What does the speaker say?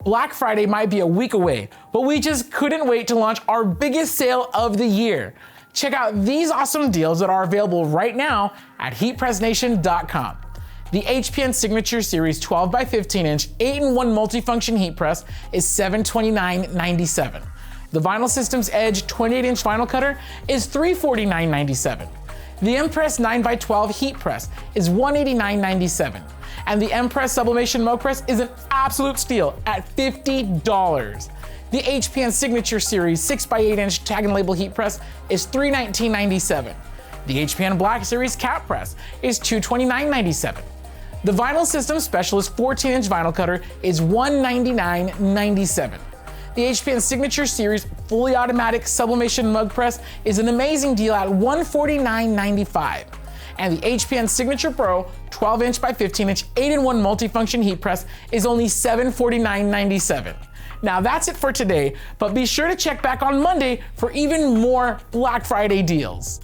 Black Friday might be a week away, but we just couldn't wait to launch our biggest sale of the year. Check out these awesome deals that are available right now at HeatPressNation.com. The HPN Signature Series 12 by 15 inch 8-in-1 multifunction heat press is $729.97. The Vinyl Systems Edge 28-inch vinyl cutter is $349.97. The M-Press 9x12 heat press is $189.97. And the M-Press Sublimation Mug Press is an absolute steal at $50. The HPN Signature Series 6x8-inch tag and label heat press is $319.97. The HPN Black Series cap press is $229.97. The Vinyl Systems Specialist 14-inch vinyl cutter is $199.97. The HPN Signature Series fully automatic sublimation mug press is an amazing deal at $149.95. And the HPN Signature Pro 12-inch by 15-inch 8-in-1 multifunction heat press is only $749.97. Now that's it for today, but be sure to check back on Monday for even more Black Friday deals.